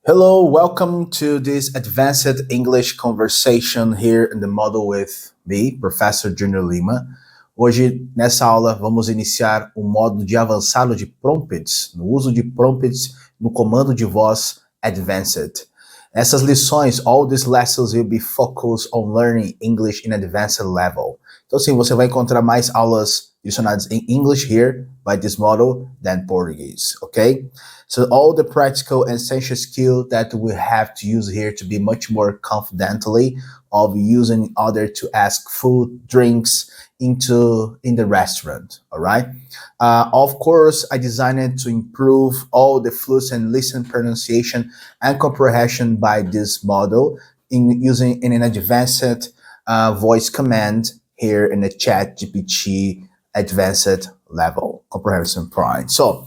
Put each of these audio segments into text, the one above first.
Hello, welcome to this advanced English conversation here in the model with me, Professor Junior Lima. Hoje, nessa aula, vamos iniciar o módulo de avançado de prompts, no uso de prompts no comando de voz Advanced. Essas lições, all these lessons will be focused on learning English in advanced level. Então, sim, você vai encontrar mais aulas direcionadas em English here by this model than Portuguese, okay? So all the practical and essential skill that we have to use here to be much more confidently of using other to ask food, drinks in the restaurant, all right? Of course, I designed it to improve all the fluency and listen pronunciation and comprehension by this model in using in an advanced voice command here in the ChatGPT advanced level comprehension prime. So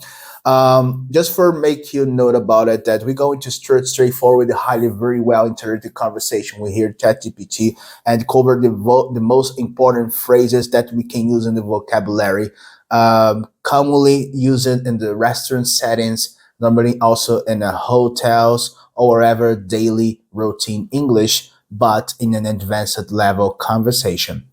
just for make you note about it, that we're going to start straightforward, highly, very well integrated conversation. We hear ChatGPT and cover the most important phrases that we can use in the vocabulary, commonly used in the restaurant settings, normally also in the hotels or wherever daily routine English, but in an advanced level conversation.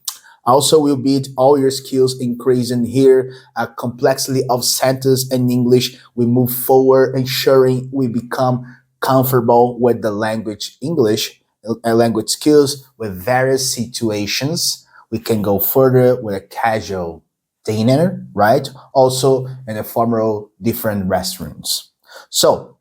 Also, will be all your skills increasing here, a complexity of sentence in English. We move forward, ensuring we become comfortable with the language English, language skills with various situations. We can go further with a casual dinner, right? Also in a formal different restaurants. So,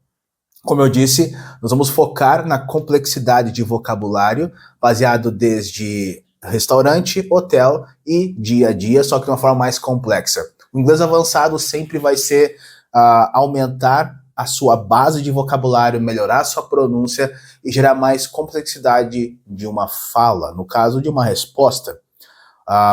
como eu disse, nós vamos focar na complexidade de vocabulário, baseado desde restaurante, hotel e dia a dia, só que de uma forma mais complexa. O inglês avançado sempre vai ser aumentar a sua base de vocabulário, melhorar a sua pronúncia e gerar mais complexidade de uma fala, no caso de uma resposta.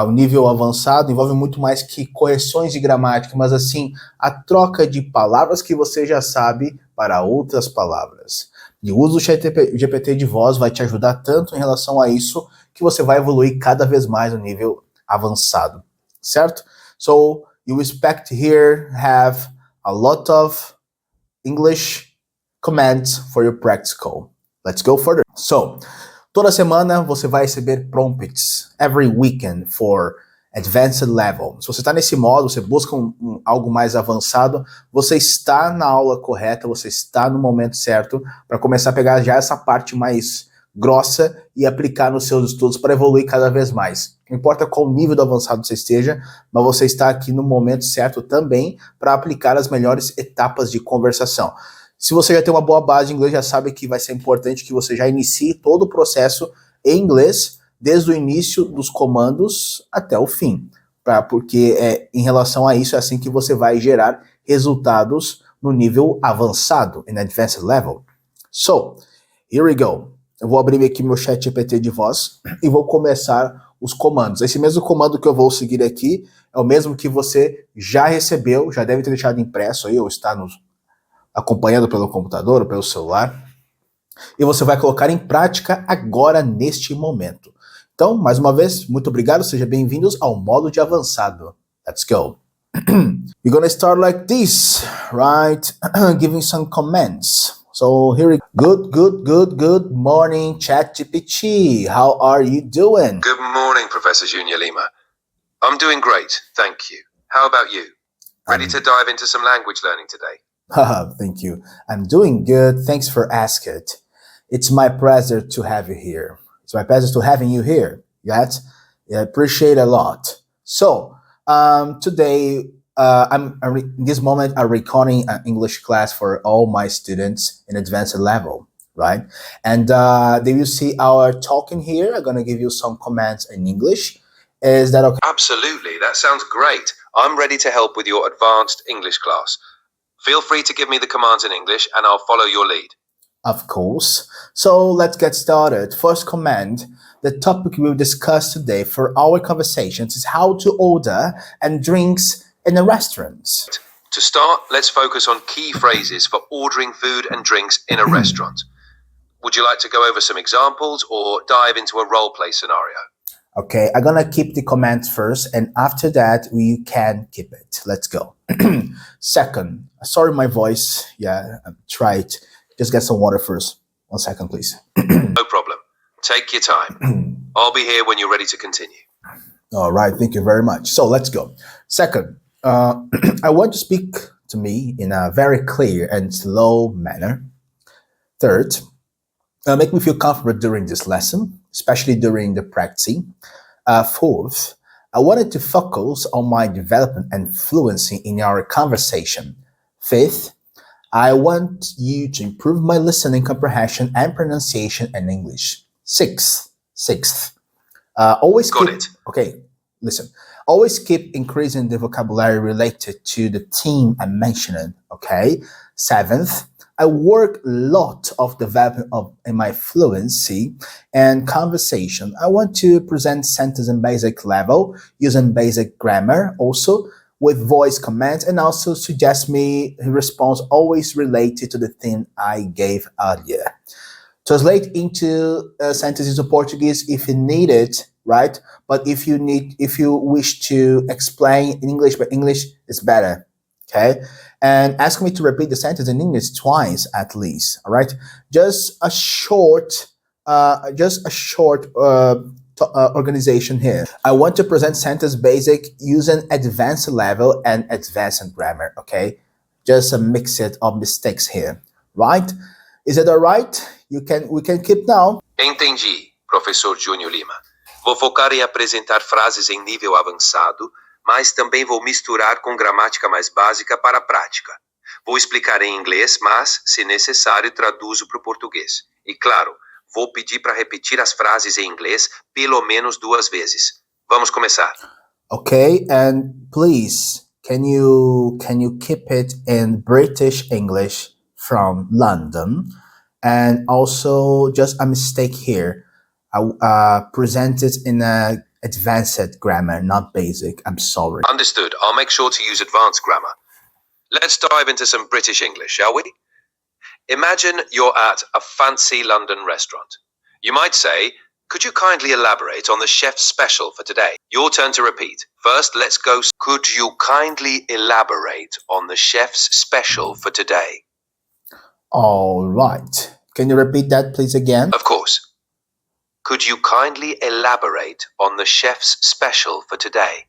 O nível avançado envolve muito mais que correções de gramática, mas assim, a troca de palavras que você já sabe para outras palavras. E o uso do ChatGPT de voz vai te ajudar tanto em relação a isso, que você vai evoluir cada vez mais no nível avançado, certo? So, you expect here have a lot of English commands for your practical. Let's go further. So, toda semana você vai receber prompts, every weekend for advanced level. Se você está nesse modo, você busca algo mais avançado, você está na aula correta, você está no momento certo para começar a pegar já essa parte mais grossa e aplicar nos seus estudos para evoluir cada vez mais. Não importa qual nível do avançado você esteja, mas você está aqui no momento certo também para aplicar as melhores etapas de conversação. Se você já tem uma boa base de inglês, já sabe que vai ser importante que você já inicie todo o processo em inglês, desde o início dos comandos até o fim, porque em relação a isso é assim que você vai gerar resultados no nível avançado, in advanced level. So, here we go. Eu vou abrir aqui meu chat GPT de voz e vou começar os comandos. Esse mesmo comando que eu vou seguir aqui é o mesmo que você já recebeu, já deve ter deixado impresso aí, ou está acompanhando pelo computador ou pelo celular. E você vai colocar em prática agora, neste momento. Então, mais uma vez, muito obrigado, sejam bem-vindos ao módulo de avançado. Let's go. We're gonna start like this, right? Giving some comments. So here we go. Good morning, ChatGPT. How are you doing? Good morning, Professor Junior Lima. I'm doing great, thank you. How about you? Ready to dive into some language learning today? Thank you. I'm doing good. Thanks for asking. It's my pleasure to have you here. It's my pleasure to having you here. Yes, I appreciate a lot. So today, in this moment, I'm recording an English class for all my students in advanced level, right? And they will see our talking here. I'm gonna give you some comments in English. Is that okay? Absolutely, that sounds great. I'm ready to help with your advanced English class. Feel free to give me the commands in English and I'll follow your lead. Of course. So let's get started. First command, the topic we'll discuss today for our conversations is how to order and drinks in a restaurant. To start, let's focus on key phrases for ordering food and drinks in a restaurant. Would you like to go over some examples or dive into a role play scenario? Okay, I'm gonna keep the comments first, and after that, we can keep it. Let's go. Second, sorry my voice, I tried just get some water first. 1 second, please. No problem. Take your time. I'll be here when you're ready to continue. All right, thank you very much. So let's go. Second, I want to speak to me in a very clear and slow manner. Third, make me feel comfortable during this lesson, especially during the practicing. Fourth, I wanted to focus on my development and fluency in our conversation. Fifth, I want you to improve my listening comprehension and pronunciation in English. Sixth, always Got keep, it. okay, listen. Always keep increasing the vocabulary related to the theme I'm mentioning, okay? Seventh, I work a lot of development in my fluency and conversation. I want to present sentences in basic level using basic grammar also with voice commands, and also suggest me a response always related to the theme I gave earlier. Translate into sentences in Portuguese if you need it, right? But if you wish to explain in English, but English is better, okay? And ask me to repeat the sentence in English twice at least, all right? Just a short organization here. I want to present sentence basic using advanced level and advanced grammar, okay? Just a mix of mistakes here, right? Is it all right? We can keep now. Entendi, professor Júnior Lima. Vou focar em apresentar frases em nível avançado, mas também vou misturar com gramática mais básica para a prática. Vou explicar em inglês, mas, se necessário, traduzo para o português. E, claro, vou pedir para repetir as frases em inglês pelo menos 2 vezes. Vamos começar. Okay, and please, can you keep it in British English from London? And also, just a mistake here. I presented in a advanced grammar, not basic. I'm sorry. Understood. I'll make sure to use advanced grammar. Let's dive into some British English, shall we? Imagine you're at a fancy London restaurant. You might say, could you kindly elaborate on the chef's special for today? Your turn to repeat. First, let's go. Could you kindly elaborate on the chef's special for today? All right. Can you repeat that, please, again? Of course. Could you kindly elaborate on the chef's special for today?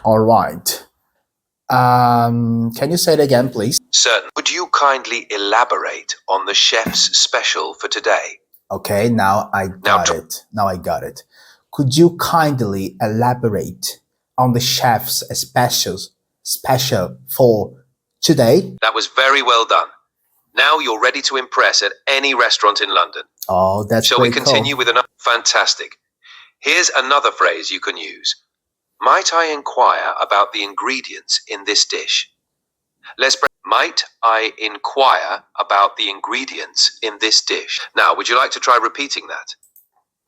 All right. Can you say it again, please? Certain. Could you kindly elaborate on the chef's special for today? Okay, now I got it. Could you kindly elaborate on the chef's special for today? That was very well done. Now you're ready to impress at any restaurant in London. Oh, that's Shall we pretty continue cool. with another? Fantastic. Here's another phrase you can use. Might I inquire about the ingredients in this dish? Might I inquire about the ingredients in this dish? Now, would you like to try repeating that?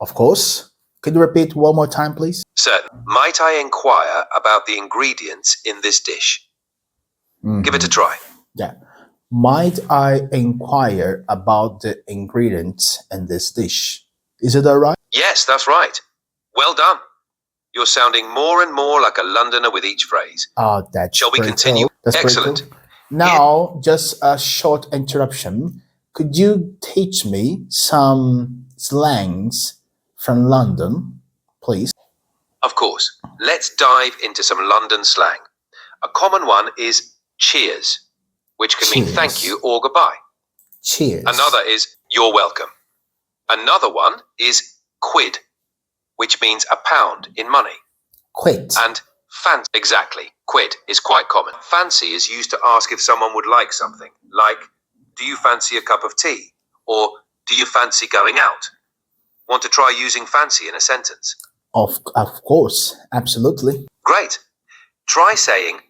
Of course. Could you repeat one more time, please? Certain. Might I inquire about the ingredients in this dish? Give it a try. Yeah. Might I inquire about the ingredients in this dish? Is it all right? Yes, that's right. Well done. You're sounding more and more like a Londoner with each phrase. Oh, that's Shall we pretty continue? cool. That's pretty Excellent. cool. Now, just a short interruption. Could you teach me some slangs from London, please? Of course. Let's dive into some London slang. A common one is cheers, which can mean Cheers. thank you or goodbye. Cheers. Another is you're welcome. Another one is quid, which means a pound in money. Quit. And fancy. Exactly. Quid is quite common. Fancy is used to ask if someone would like something, like, do you fancy a cup of tea? Or, do you fancy going out? Want to try using fancy in a sentence? Of course. Absolutely. Great. Try saying,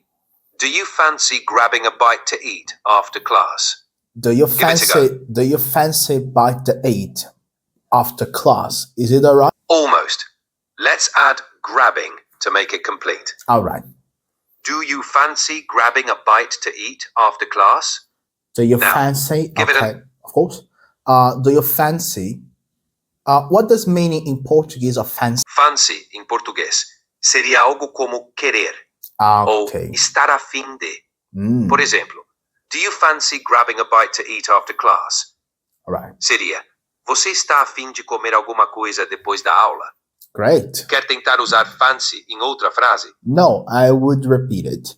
do you fancy grabbing a bite to eat after class? Do you Give it a fancy bite to eat after class? Is it all right? Almost. Let's add grabbing to make it complete. All right. Do you fancy grabbing a bite to eat after class? Do you Now, fancy? give it a- Okay, of course. Do you fancy? What does meaning in Portuguese of fancy? Fancy, em português, seria algo como querer ou Okay. estar a fim de. Por exemplo, Do you fancy grabbing a bite to eat after class? All right. Seria: você está a fim de comer alguma coisa depois da aula? Great. Quer tentar usar fancy em outra frase? No, I would repeat it.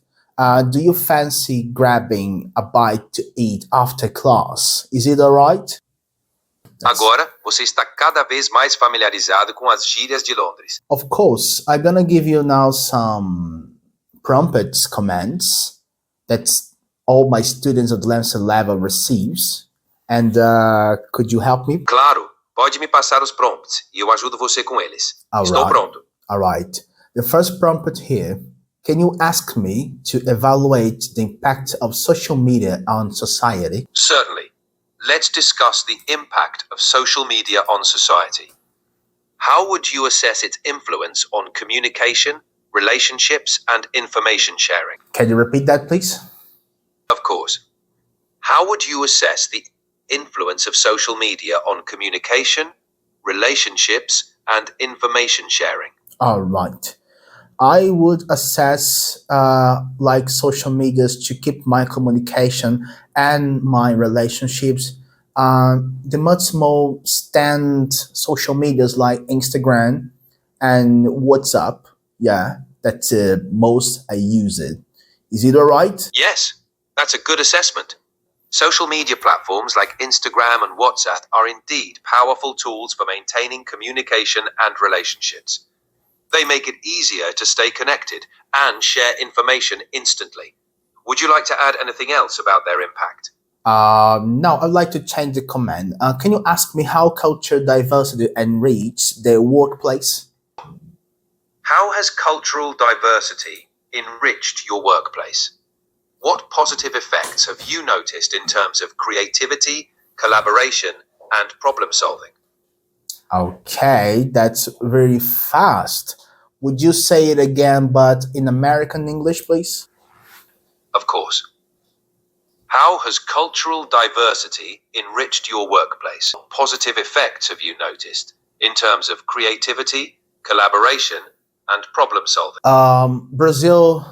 Do you fancy grabbing a bite to eat after class? Is it all right? Agora, você está cada vez mais familiarizado com as gírias de Londres. Of course, I'm gonna give you now some prompts commands that all my students at Avançada level receives. And could you help me? Claro, pode me passar os prompts e eu ajudo você com eles. Estou pronto. All right. The first prompt here. Can you ask me to evaluate the impact of social media on society? Certainly. Let's discuss the impact of social media on society. How would you assess its influence on communication, relationships, and information sharing? Can you repeat that, please? Of course. How would you assess the influence of social media on communication, relationships, and information sharing? All right. I would assess like social medias to keep my communication and my relationships. The much more stand social medias like Instagram and WhatsApp. Yeah, that's most I use it. Is it all right? Yes, that's a good assessment. Social media platforms like Instagram and WhatsApp are indeed powerful tools for maintaining communication and relationships. They make it easier to stay connected and share information instantly. Would you like to add anything else about their impact? No, I'd like to change the command. Can you ask me how culture diversity enrich the workplace? How has cultural diversity enriched your workplace? What positive effects have you noticed in terms of creativity, collaboration, and problem solving? Okay, that's very fast. Would you say it again, but in American English, please? Of course. How has cultural diversity enriched your workplace? What positive effects have you noticed in terms of creativity, collaboration, and problem solving? Brazil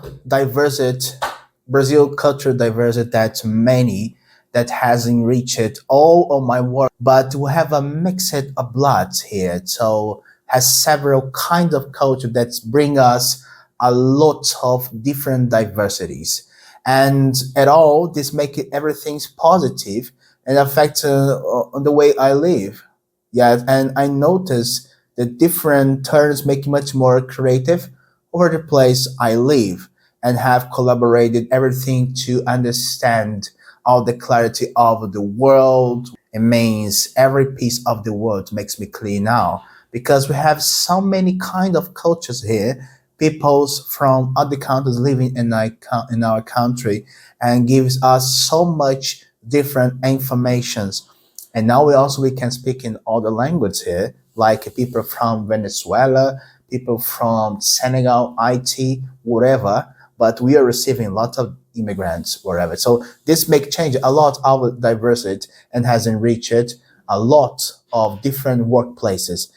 cultural diversity that's many that has enriched all of my work, but we have a mixed of blood here, so has several kind of culture that bring us a lot of different diversities. And at all, this make it everything's positive and affect on the way I live. Yeah, and I notice the different turns make it much more creative over the place I live and have collaborated everything to understand all the clarity of the world. It means every piece of the world makes me clear now because we have so many kind of cultures here, peoples from other countries living in our country and gives us so much different informations. And now we can speak in other languages here, like people from Venezuela, people from Senegal, IT, whatever, but we are receiving lots of immigrants wherever. So this make change a lot of diversity and has enriched a lot of different workplaces.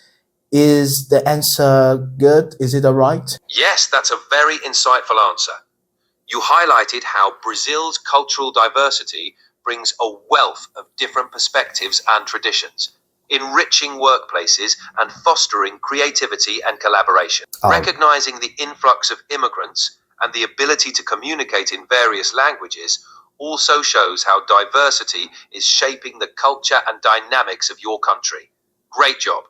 Is the answer good? Is it all right? Yes, that's a very insightful answer. You highlighted how Brazil's cultural diversity brings a wealth of different perspectives and traditions, enriching workplaces and fostering creativity and collaboration. Recognizing the influx of immigrants and the ability to communicate in various languages also shows how diversity is shaping the culture and dynamics of your country. Great job.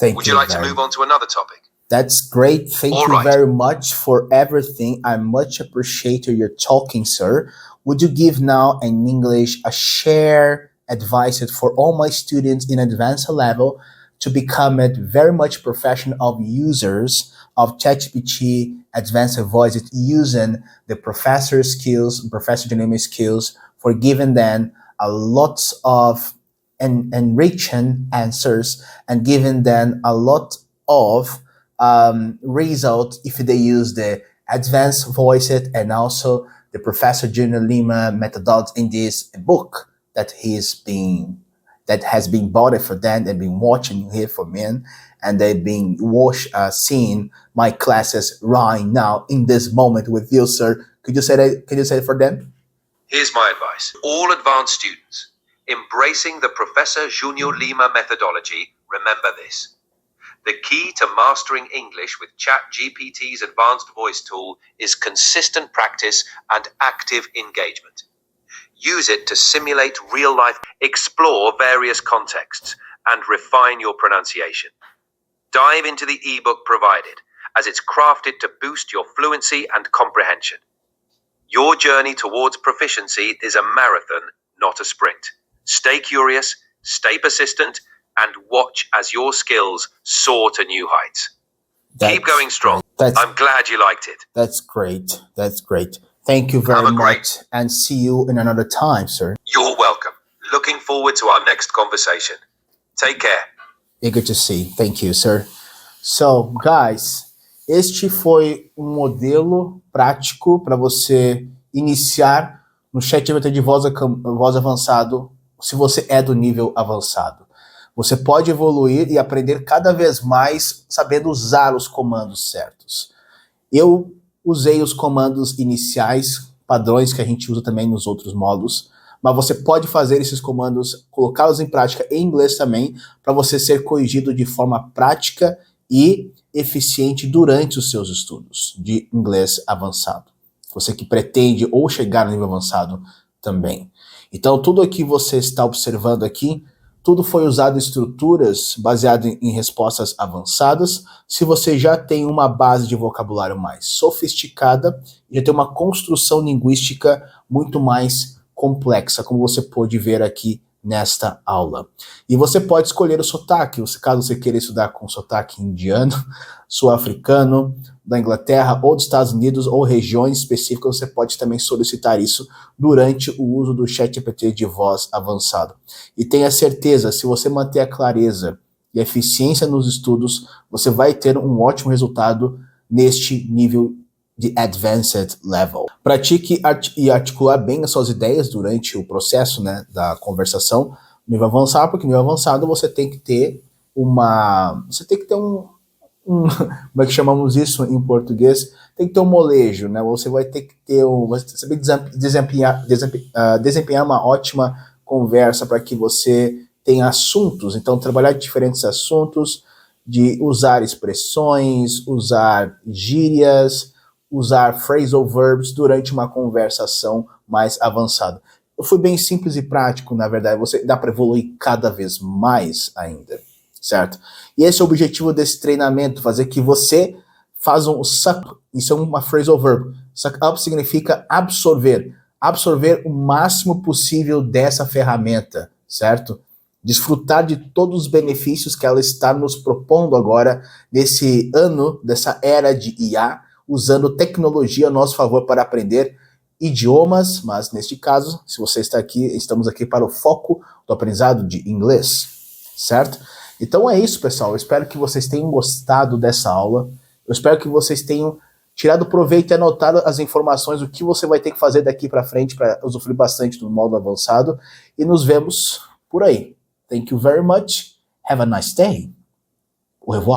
Would you like to move on to another topic? That's great. Thank you very much for everything. I much appreciate your talking, sir. Would you give now in English a share advice for all my students in advanced level to become a very much professional users of ChatGPT advanced voices using the professor skills, professor dynamic skills for giving them a lot of enriching answers and giving them a lot of result if they use the advanced voices and also the Professor Junior Lima methodology in this book that has been bought for them and been watching here for me, and they've been seeing my classes right now in this moment with you, sir. Could you say that? Could you say it for them? Here's my advice. All advanced students, embracing the Professor Junior Lima methodology, remember this. The key to mastering English with ChatGPT's advanced voice tool is consistent practice and active engagement. Use it to simulate real life, explore various contexts, and refine your pronunciation. Dive into the ebook provided, as it's crafted to boost your fluency and comprehension. Your journey towards proficiency is a marathon, not a sprint. Stay curious, stay persistent, and watch as your skills soar to new heights. Keep going strong. I'm glad you liked it. That's great. That's great. Thank you very much, and see you in another time, sir. You're welcome. Looking forward to our next conversation. Take care. Eager to see. Thank you, sir. So, guys, este foi um modelo prático para você iniciar no ChatGPT de voz avançado, se você é do nível avançado. Você pode evoluir e aprender cada vez mais sabendo usar os comandos certos. Eu usei os comandos iniciais, padrões que a gente usa também nos outros módulos, mas você pode fazer esses comandos, colocá-los em prática em inglês também, para você ser corrigido de forma prática e eficiente durante os seus estudos de inglês avançado. Você que pretende ou chegar no nível avançado também. Então, tudo o que você está observando aqui, tudo foi usado em estruturas baseadas em respostas avançadas. Se você já tem uma base de vocabulário mais sofisticada, já tem uma construção linguística muito mais complexa, como você pode ver aqui nesta aula. E você pode escolher o sotaque, caso você queira estudar com sotaque indiano, sul-africano, da Inglaterra ou dos Estados Unidos, ou regiões específicas, você pode também solicitar isso durante o uso do ChatGPT de voz avançado. E tenha certeza, se você manter a clareza e a eficiência nos estudos, você vai ter um ótimo resultado neste nível de Advanced Level. Pratique e articular bem as suas ideias durante o processo, né, da conversação no nível avançado, porque no nível avançado você tem que ter como é que chamamos isso em português? Tem que ter um molejo, né? Você vai ter que saber desempenhar uma ótima conversa para que você tenha assuntos. Então, trabalhar diferentes assuntos, de usar expressões, usar gírias, usar phrasal verbs durante uma conversação mais avançada. Eu fui bem simples e prático, na verdade. Dá para evoluir cada vez mais ainda, certo? E esse é o objetivo desse treinamento, fazer que você faça um suck up. Isso é uma phrasal verb. Suck up significa absorver. Absorver o máximo possível dessa ferramenta, certo? Desfrutar de todos os benefícios que ela está nos propondo agora, nesse ano, dessa era de IA, usando tecnologia a nosso favor para aprender idiomas, mas neste caso, se você está aqui, estamos aqui para o foco do aprendizado de inglês, certo? Então é isso, pessoal. Eu espero que vocês tenham gostado dessa aula. Eu espero que vocês tenham tirado proveito e anotado as informações, o que você vai ter que fazer daqui para frente para usufruir bastante do modo avançado. E nos vemos por aí. Thank you very much. Have a nice day. Au revoir.